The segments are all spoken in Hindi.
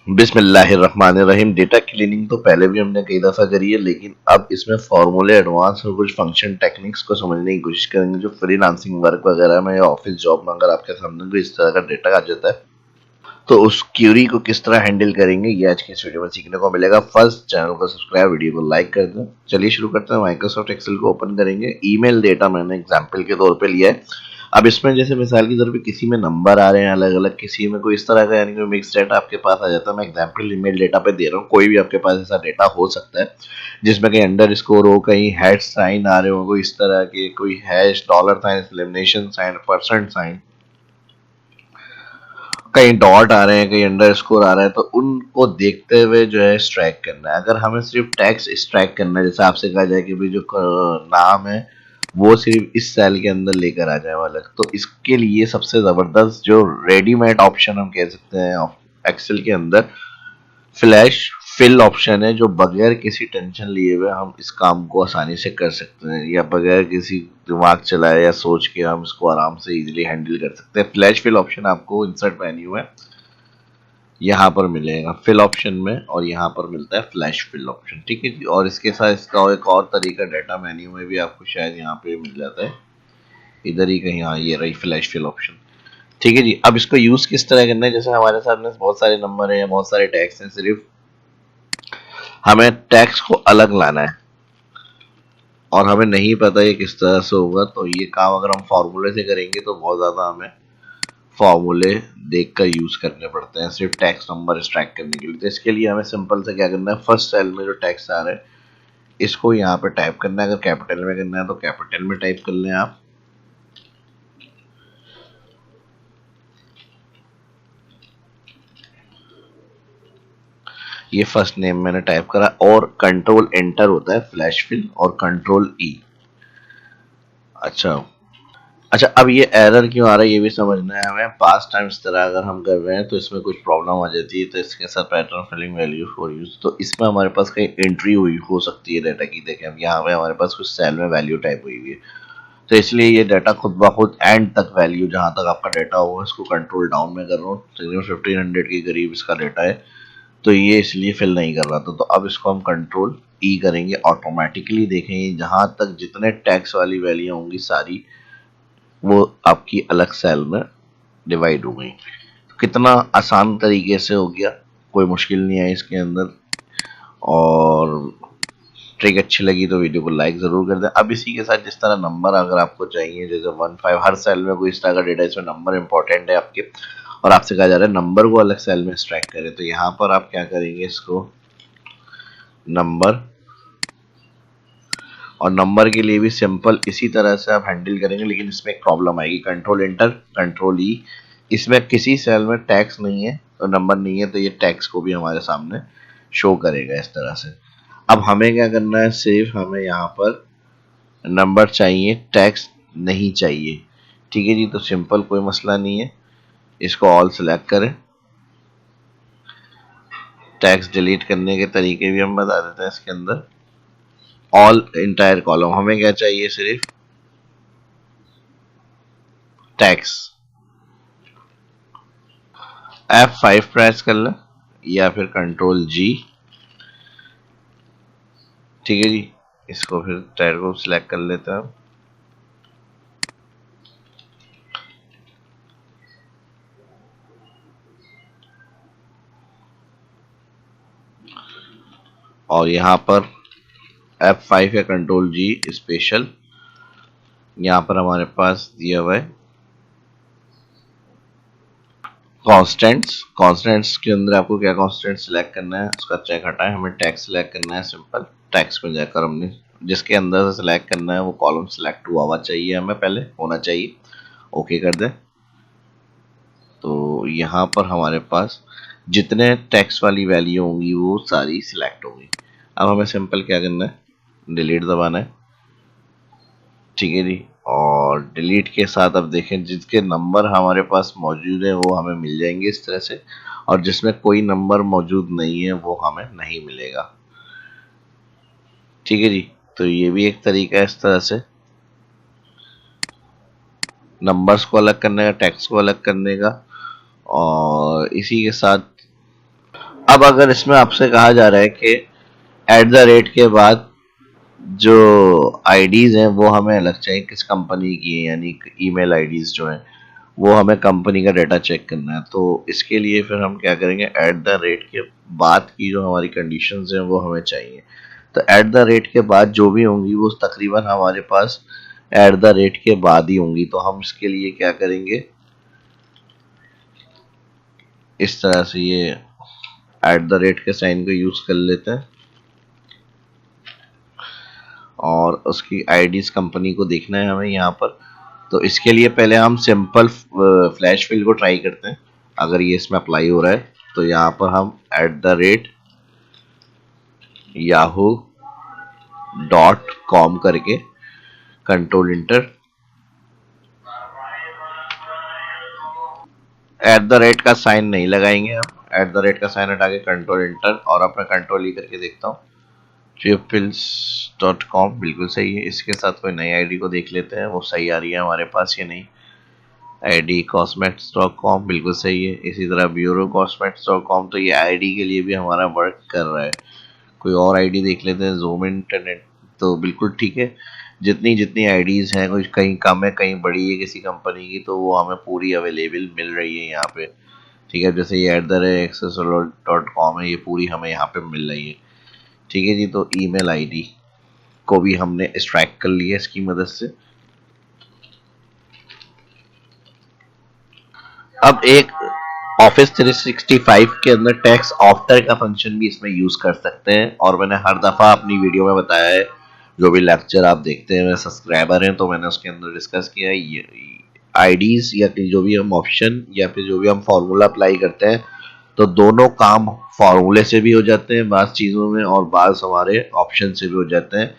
बिस्मिल्लाहिर्रहमानिर्रहीम। डेटा क्लीनिंग तो पहले भी हमने कई दफ़ा करी है, लेकिन अब इसमें फॉर्मूले एडवांस और कुछ फंक्शन टेक्निक्स को समझने की कोशिश करेंगे जो फ्रीलांसिंग वर्क वगैरह में या ऑफिस जॉब में अगर आपके सामने कोई इस तरह का डेटा आ जाता है तो उस क्यूरी को किस तरह हैंडल करेंगे ये आज की इस वीडियो में सीखने को मिलेगा। फर्स्ट, चैनल को सब्सक्राइब, वीडियो को लाइक कर दें। चलिए शुरू करते हैं। माइक्रोसॉफ्ट एक्सेल को ओपन करेंगे। ईमेल डेटा मैंने एग्जांपल के तौर पे लिया है। अब इसमें जैसे मिसाल के तौर पे किसी में नंबर आ रहे हैं अलग अलग, किसी में कोई इस तरह का यानी कि मिक्स डेटा आपके पास आ जाता है। मैं एग्जांपल ईमेल डेटा पे दे रहा हूँ, कोई भी आपके पास ऐसा डेटा हो सकता है जिसमें कहीं अंडर स्कोर हो, कहीं हैश साइन आ रहे हो, कोई इस तरह के, कोई hash, dollar sign, exclamation sign, percent sign, कहीं डॉट आ रहे हैं, कहीं अंडर स्कोर आ रहा है, तो उनको देखते हुए जो है स्ट्राइक करना है। अगर हमें सिर्फ टेक्स्ट स्ट्राइक करना है, जैसे आपसे कहा जाए कि भाई जो नाम है वो सिर्फ इस सेल के अंदर लेकर आ जाए वाला, तो इसके लिए सबसे जबरदस्त जो रेडीमेड ऑप्शन हम कह सकते हैं एक्सेल के अंदर, फ्लैश फिल ऑप्शन है, जो बगैर किसी टेंशन लिए हुए हम इस काम को आसानी से कर सकते हैं, या बगैर किसी दिमाग चलाए या सोच के हम इसको आराम से इजीली हैंडल कर सकते हैं। फ्लैश फिल ऑप्शन आपको इंसर्ट मेन्यू में यहाँ पर मिलेगा फिल ऑप्शन में, और यहाँ पर मिलता है फ्लैश फिल ऑप्शन। ठीक है जी। और इसके साथ इसका एक और तरीका डाटा मेन्यू में भी आपको शायद यहाँ पे मिल जाता है, इधर ही कहीं। हाँ, ये रही फ्लैश फिल ऑप्शन। ठीक है जी। अब इसको यूज किस तरह करना है, जैसे हमारे सामने बहुत सारे नंबर है या बहुत सारे टैक्स हैं, सिर्फ हमें टैक्स को अलग लाना है और हमें नहीं पता ये किस तरह से होगा, तो ये काम अगर हम फॉर्मूले से करेंगे तो बहुत ज़्यादा हमें फॉर्मूले देखकर यूज करने पड़ते हैं सिर्फ टैक्स नंबर एक्सट्रैक्ट करने के लिए। तो इसके लिए हमें सिंपल से क्या करना है, फर्स्ट सेल में जो टैक्स आ रहा है इसको यहाँ पे टाइप करना है। अगर कैपिटल में करना है तो कैपिटल में टाइप कर लें आप। ये फर्स्ट नेम मैंने टाइप करा, और कंट्रोल एंटर होता है फ्लैश फिल, और कंट्रोल ई। अच्छा अच्छा, अब ये एरर क्यों आ रहा है ये भी समझना है हमें। पास्ट टाइम इस तरह अगर हम कर रहे हैं तो इसमें कुछ प्रॉब्लम आ जाती है, तो इसके साथ pattern filling value for use, तो इसमें हमारे पास कहीं एंट्री हुई हो सकती है डाटा की। देखें अब यहाँ पे हमारे पास कुछ सेल में वैल्यू टाइप हुई हुई है, तो इसलिए ये डाटा खुद ब खुद एंड तक वैल्यू जहाँ तक आपका डाटा होगा, इसको कंट्रोल डाउन में कर रहा हूँ। तकरीबन 1500 के करीब इसका डाटा है, तो ये इसलिए फिल नहीं कर रहा था। तो अब इसको हम कंट्रोल ई करेंगे, ऑटोमेटिकली देखेंगे जहां तक जितने टैक्स वाली वैल्यू होंगी सारी वो आपकी अलग सेल में डिवाइड हो गई। कितना आसान तरीके से हो गया, कोई मुश्किल नहीं है इसके अंदर। और ट्रिक अच्छी लगी तो वीडियो को लाइक जरूर कर दें। अब इसी के साथ जिस तरह नंबर अगर आपको चाहिए, जैसे 15 हर सेल में कोई इस तरह का डेटा, इसमें नंबर इंपॉर्टेंट है आपके, और आपसे कहा जा रहा है नंबर को अलग सेल में एक्सट्रैक्ट करें, तो यहाँ पर आप क्या करेंगे, इसको नंबर, और नंबर के लिए भी सिंपल इसी तरह से आप हैंडल करेंगे, लेकिन इसमें एक प्रॉब्लम आएगी। कंट्रोल एंटर, कंट्रोल ई, इसमें किसी सेल में टैक्स नहीं है और नंबर नहीं है, तो ये टैक्स को भी हमारे सामने शो करेगा इस तरह से। अब हमें क्या करना है, सिर्फ हमें यहाँ पर नंबर चाहिए, टैक्स नहीं चाहिए। ठीक है जी। तो सिंपल, कोई मसला नहीं है, इसको ऑल सेलेक्ट करें। टैक्स डिलीट करने के तरीके भी हम बता देते हैं इसके अंदर। ऑल इंटायर कॉलम, हमें क्या चाहिए, सिर्फ टैक्स। F5 प्रेस कर लें या फिर कंट्रोल जी। ठीक है जी। इसको फिर टायर को सिलेक्ट कर लेते हैं। और यहाँ पर F5 या कंट्रोल जी स्पेशल, यहाँ पर हमारे पास दिया हुआ है कॉन्स्टेंट्स। कॉन्स्टेंट्स के अंदर आपको क्या कॉन्स्टेंट सिलेक्ट करना है, उसका चेक हटाएं, हमें टैक्स सिलेक्ट करना है। सिंपल टैक्स में जाकर हमने जिसके अंदर से सिलेक्ट करना है वो कॉलम सिलेक्ट हुआ चाहिए, हमें पहले होना चाहिए। ओके कर दें। तो यहाँ पर हमारे पास जितने टैक्स वाली वैल्यू होंगी वो सारी सिलेक्ट होंगी। अब हमें सिंपल क्या करना है, डिलीट दबाना है। ठीक है जी। और डिलीट के साथ अब देखें जिसके नंबर हमारे पास मौजूद है वो हमें मिल जाएंगे इस तरह से, और जिसमें कोई नंबर मौजूद नहीं है वो हमें नहीं मिलेगा। ठीक है जी। तो ये भी एक तरीका है इस तरह से नंबर्स को अलग करने का, टैक्स को अलग करने का। और इसी के साथ अब अगर इसमें आपसे कहा जा रहा है कि एट द रेट के बाद जो आईडीज हैं वो हमें अलग चाहिए, किस कंपनी की है, यानी ईमेल आईडीज जो हैं वो हमें कंपनी का डाटा चेक करना है। तो इसके लिए फिर हम क्या करेंगे, एट द रेट के बाद की जो हमारी कंडीशंस हैं वो हमें चाहिए। तो एट द रेट के बाद जो भी होंगी वो तकरीबन हमारे पास एट द रेट के बाद ही होंगी। तो हम इसके लिए क्या करेंगे, इस तरह से ये एट द रेट के साइन को यूज कर लेते हैं और उसकी आईडीज कंपनी को देखना है हमें यहाँ पर। तो इसके लिए पहले हम सिंपल फ्लैश फिल को ट्राई करते हैं, अगर ये इसमें अप्लाई हो रहा है। तो यहाँ पर हम at the rate Yahoo dot com करके control enter, at the rate का साइन नहीं लगाएंगे हम, एट द रेट का साइन हटा के कंट्रोल इंटर, और अपना कंट्रोल ई करके देखता हूँ। ट्यूपिल्स.com बिल्कुल सही है। इसके साथ कोई नई आईडी को देख लेते हैं, वो सही आ रही है हमारे पास या नहीं। आईडी cosmetics.com बिल्कुल सही है। इसी तरह ब्यूरो cosmetics.com, तो ये आईडी के लिए भी हमारा वर्क कर रहा है। कोई और आईडी देख लेते हैं, जूम इंटरनेट, तो बिल्कुल ठीक है। जितनी जितनी आईडीज हैं, कुछ कहीं कम है कहीं बड़ी है किसी कंपनी की, तो वो हमें पूरी अवेलेबल मिल रही है यहाँ पे। ठीक है, जैसे ये @access.com है, ये पूरी हमें यहाँ पे मिल रही है। ठीक है जी, तो ईमेल आईडी को भी हमने एक्सट्रैक्ट कर लिया इसकी मदद से। अब एक ऑफिस 365 के अंदर टैक्स आफ्टर का फंक्शन भी इसमें यूज कर सकते हैं, और मैंने हर दफा अपनी वीडियो में बताया है। जो भी लेक्चर आप देखते हैं, मेरे सब्सक्राइबर हैं, तो मैंने उसके अंदर डिस्कस किया है ये आईडीज या फिर जो भी हम ऑप्शन या फिर जो भी हम फॉर्मूला अप्लाई करते हैं, तो दोनों काम फॉर्मूले से भी हो जाते हैं बाज़ चीज़ों में, और बाज़ हमारे ऑप्शन से भी हो जाते हैं।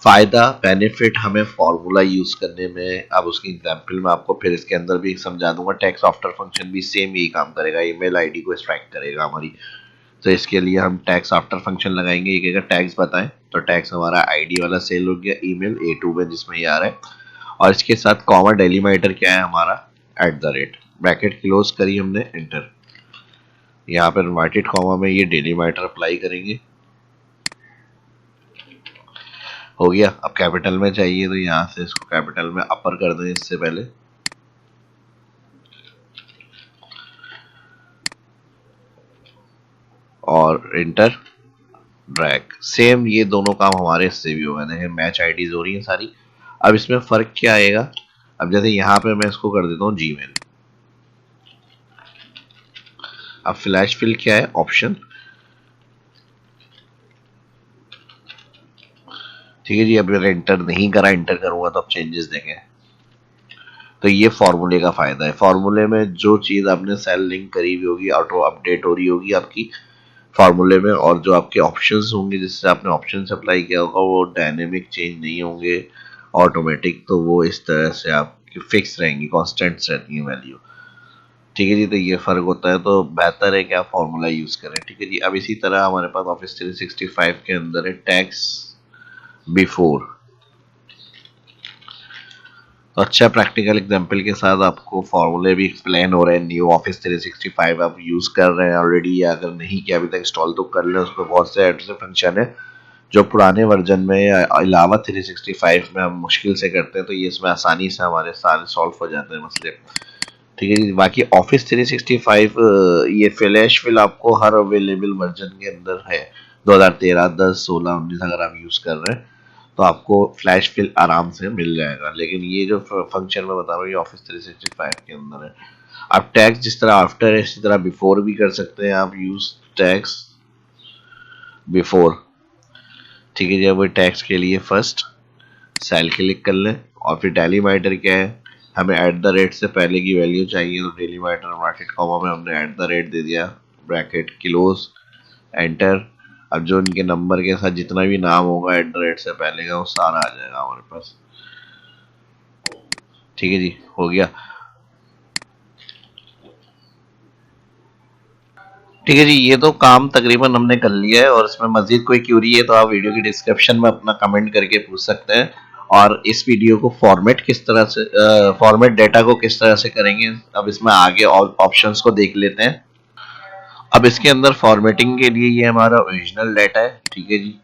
फ़ायदा बेनिफिट हमें फार्मूला यूज़ करने में, अब उसकी एग्जांपल मैं आपको फिर इसके अंदर भी समझा दूंगा। टैक्स आफ्टर फंक्शन भी सेम यही काम करेगा, ईमेल आईडी को एक्सट्रैक्ट करेगा हमारी। तो इसके लिए हम टैक्स आफ्टर फंक्शन लगाएंगे। एक अगर टैक्स बताएं तो टैक्स हमारा आईडी वाला सेल हो गया, ईमेल A2 में जिसमें ये आ रहा है, और इसके साथ कॉमा डेलीमाइटर क्या है हमारा, eight the rate, bracket close करी हमने, एंटर। यहाँ पर इन्वर्टेड कॉमा में ये डेलीमाइटर अप्लाई करेंगे, हो गया। अब कैपिटल में चाहिए तो यहाँ से इसको कैपिटल में अपर कर दें इससे पहले, और इंटर, ड्रैग। सेम ये दोनों काम हमारे इससे भी हो गए हैं, मैच आईडीज हो रही हैं सारी। अब इसमें फर्क क्या आएगा, अब जैसे यहाँ पे मैं इसको कर देता हूँ जीमेल। अब फ्लैश फिल क्या है, ऑप्शन। ठीक है जी, अब मैंने इंटर नहीं करा, इंटर करूंगा तो अब चेंजेस देंगे। तो ये फॉर्मूले का फायदा है, फॉर्मूले में जो चीज आपने सेल लिंक करी हुई होगी ऑटो अपडेट हो रही होगी आपकी फार्मूले में, और जो आपके ऑप्शंस होंगे जिससे आपने ऑप्शन अप्लाई किया होगा वो डायनेमिक चेंज नहीं होंगे, ऑटोमेटिक, तो वो इस तरह से आपकी फिक्स रहेंगी, कांस्टेंट रहती है वैल्यू। ठीक है जी, तो ये फर्क होता है, तो बेहतर है कि आप फॉर्मूला यूज करें। ठीक है जी, अब इसी तरह हमारे पास ऑफिस 365 के अंदर है टैक्स बिफोर। तो अच्छा प्रैक्टिकल एग्जांपल के साथ आपको फॉर्मूले भी एक्सप्लेन हो रहे हैं। न्यू ऑफिस 365 आप यूज कर रहे हैं ऑलरेडी, या अगर नहीं किया अभी तक इंस्टॉल तो कर लें, उसमें बहुत से ऐसे फंक्शन है जो पुराने वर्जन में या अलावा 365 में हम मुश्किल से करते हैं, तो ये इसमें आसानी से हमारे सारे सॉल्व हो जाते हैं मसले। ठीक है जी, बाकी ऑफिस 365 ये फ्लैश फिल आपको हर अवेलेबल वर्जन के अंदर है। 2013, 10, 16, 19 अगर आप यूज कर रहे हैं तो आपको फ्लैश फिल आराम से मिल जाएगा। लेकिन ये जो फंक्शन मैं बता रहा हूँ ये ऑफिस 365 के अंदर है। आप टैक्स जिस तरह आफ्टर है इसी तरह बिफोर भी कर सकते हैं, आप यूज टैक्स बिफोर। ठीक है जी, अब टैक्स के लिए फर्स्ट सेल क्लिक कर लें, और फिर डेलीमाइटर क्या है, हमें एट द रेट से पहले की वैल्यू चाहिए, तो डेलीमाइटर ब्रैकेट कॉमा में हमने एट द रेट दे दिया, ब्रैकेट क्लोज, एंटर। अब जो इनके नंबर के साथ जितना भी नाम होगा एट द रेट से पहले का वो सारा आ जाएगा हमारे पास। ठीक है जी, हो गया। ठीक है जी, ये तो काम तकरीबन हमने कर लिया है, और इसमें मजीद कोई क्यूरी है तो आप वीडियो की डिस्क्रिप्शन में अपना कमेंट करके पूछ सकते हैं। और इस वीडियो को फॉर्मेट किस तरह से, फॉर्मेट डेटा को किस तरह से करेंगे, अब इसमें आगे और ऑप्शंस को देख लेते हैं। अब इसके अंदर फॉर्मेटिंग के लिए ये हमारा ओरिजिनल डाटा है, ठीक है जी।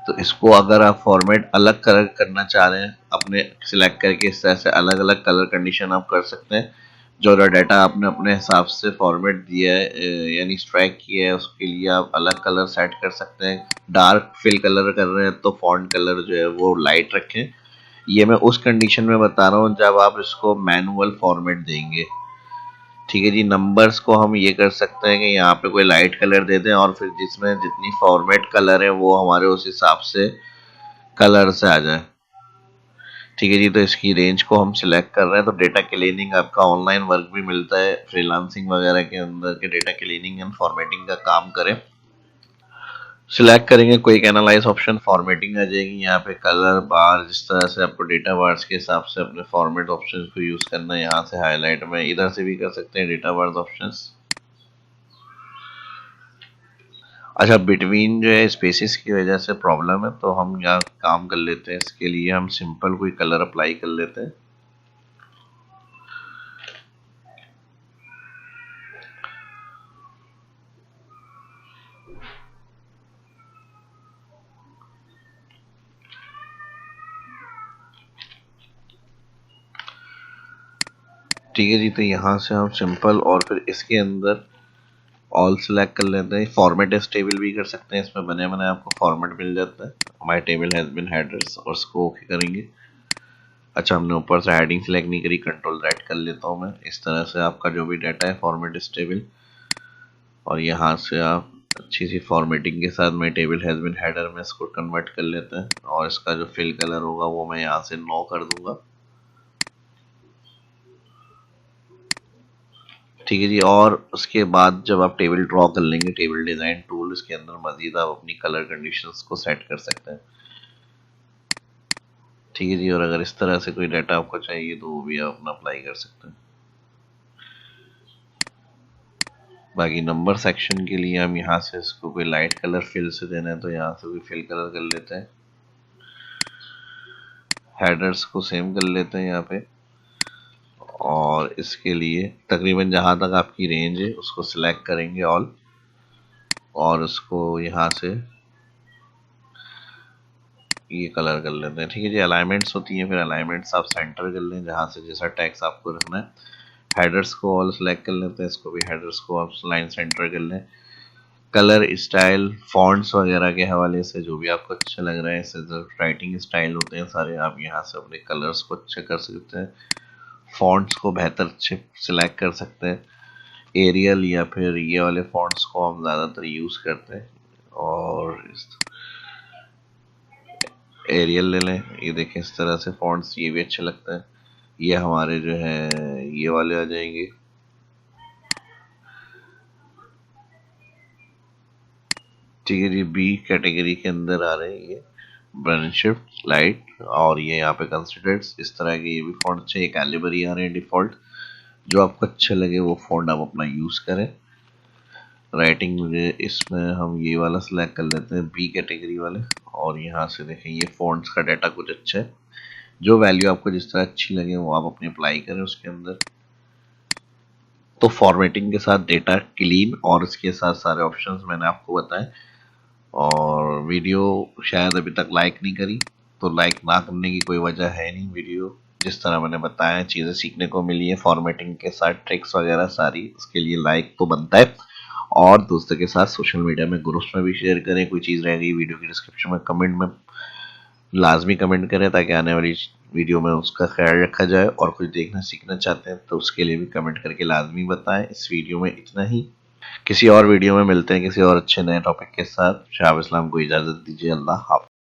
तो इसको अगर आप फॉर्मेट अलग कलर करना चाह रहे हैं अपने सिलेक्ट करके, इस तरह से अलग अलग कलर कंडीशन आप कर सकते हैं। जो डाटा आपने अपने हिसाब से फॉर्मेट दिया है यानी स्ट्राइक किया है, उसके लिए आप अलग कलर सेट कर सकते हैं। डार्क फिल कलर कर रहे हैं तो फॉन्ट कलर जो है वो लाइट रखें। ये मैं उस कंडीशन में बता रहा हूँ जब आप इसको मैनुअल फॉर्मेट देंगे, ठीक है जी। नंबर्स को हम ये कर सकते हैं कि यहाँ पे कोई लाइट कलर दे दें और फिर जिसमें जितनी फॉर्मेट कलर है वो हमारे उस हिसाब से कलर से आ जाए, ठीक है जी। तो इसकी रेंज को हम सिलेक्ट कर रहे हैं। तो डेटा क्लीनिंग आपका ऑनलाइन वर्क भी मिलता है फ्रीलांसिंग वगैरह के अंदर के डेटा क्लीनिंग एंड फॉर्मेटिंग का काम करें। सिलेक्ट करेंगे क्विक एनालाइज ऑप्शन, फॉर्मेटिंग आ जाएगी यहाँ पे। कलर बार, जिस तरह से आपको डेटा बार्स के हिसाब से अपने फॉर्मेट ऑप्शन को यूज करना है, यहाँ से हाईलाइट में इधर से भी कर सकते हैं डेटा बार्स ऑप्शंस। अच्छा, बिटवीन जो है स्पेसिस की वजह से प्रॉब्लम है तो हम यहाँ काम कर लेते हैं। इसके लिए हम सिंपल कोई कलर अप्लाई कर लेते हैं। ठीक है जी, तो यहाँ से हम सिंपल और फिर इसके अंदर ऑल सेलेक्ट कर लेते हैं। फॉर्मेट एज टेबल भी कर सकते हैं, इसमें बने बनाए आपको फॉर्मेट मिल जाता है। My table has been headers और इसको ओके करेंगे। अच्छा, हमने ऊपर से हेडिंग सेलेक्ट नहीं करी, कंट्रोल Z कर लेता हूँ मैं। इस तरह से आपका जो भी डाटा है फॉर्मेट इज टेबल, और यहाँ से आप अच्छी सी फॉर्मेटिंग के साथ मैं टेबल हैज बीन हेडर में इसको कन्वर्ट कर लेते हैं। और इसका जो फिल कलर होगा वो मैं यहाँ से नो कर दूंगा, ठीक है जी। और उसके बाद जब आप टेबल ड्रॉ कर लेंगे, टेबल डिजाइन टूल, इसके अंदर मजीद आप अपनी कलर कंडीशंस को सेट कर सकते हैं, ठीक है जी। और अगर इस तरह से कोई डाटा आपको चाहिए तो वो भी आप अपना अप्लाई कर सकते हैं। बाकी नंबर सेक्शन के लिए हम यहाँ से इसको कोई लाइट कलर फिल से देना है तो यहाँ से कोई फिल कलर कर लेते हैं। हेडर्स को सेम कर लेते हैं यहाँ पे, और इसके लिए तकरीबन जहाँ तक आपकी रेंज है उसको सिलेक्ट करेंगे ऑल, और उसको यहाँ से ये कलर कर लेते हैं, ठीक है जी। अलाइनमेंट्स होती हैं, फिर अलाइनमेंट्स आप सेंटर कर लें जहाँ से जैसा टैक्स आपको रखना है। हेडर्स को ऑल सेलेक्ट कर लेते हैं, इसको भी हेडर्स को आप लाइन सेंटर कर लें। कलर स्टाइल फॉन्ट्स वगैरह के हवाले से जो भी आपको अच्छा लग रहा है, इससे जो राइटिंग स्टाइल होते हैं सारे, आप यहाँ से अपने कलर्स को अच्छे कर सकते हैं। फॉन्ट्स को बेहतर अच्छे सिलेक्ट कर सकते हैं। एरियल या फिर ये वाले फॉन्ट्स को हम ज़्यादातर यूज़ करते हैं, और एरियल ले लें। ये देखें इस तरह से फॉन्ट्स, ये भी अच्छे लगता है। ये हमारे जो है ये वाले आ जाएंगे, ठीक है जी। बी कैटेगरी के अंदर आ रहे हैं ये ब्रन शिफ्ट लाइट, और ये यहाँ पे कंसिडर्ड इस तरह के ये भी फॉन्ट अच्छे। ये कैलिबरी आ रहे हैं डिफॉल्ट, जो आपको अच्छे लगे वो फॉन्ट आप अपना यूज़ करें। राइटिंग मुझे इसमें हम ये वाला सिलेक्ट कर लेते हैं, बी कैटेगरी वाले, और यहाँ से देखें ये फॉन्ट्स का डाटा कुछ अच्छा है। जो वैल्यू आपको जिस तरह अच्छी लगे वो आप अपनी अप्लाई करें उसके अंदर। तो फॉर्मेटिंग के साथ डेटा क्लीन और इसके साथ सारे ऑप्शंस मैंने आपको बताए। और वीडियो शायद अभी तक लाइक नहीं करी, तो लाइक ना करने की कोई वजह है नहीं। वीडियो जिस तरह मैंने बताया चीज़ें सीखने को मिली है फॉर्मेटिंग के साथ, ट्रिक्स वगैरह सारी, उसके लिए लाइक तो बनता है। और दोस्तों के साथ सोशल मीडिया में ग्रुप्स में भी शेयर करें। कोई चीज़ रह गई वीडियो की डिस्क्रिप्शन में कमेंट में लाजमी कमेंट करें, ताकि आने वाली वीडियो में उसका ख्याल रखा जाए। और कुछ देखना सीखना चाहते हैं तो उसके लिए भी कमेंट करके लाजमी बताएं। इस वीडियो में इतना ही, किसी और वीडियो में मिलते हैं किसी और अच्छे नए टॉपिक के साथ। शाह इस्लाम को इजाज़त दीजिए। अल्लाह हाफ़िज़।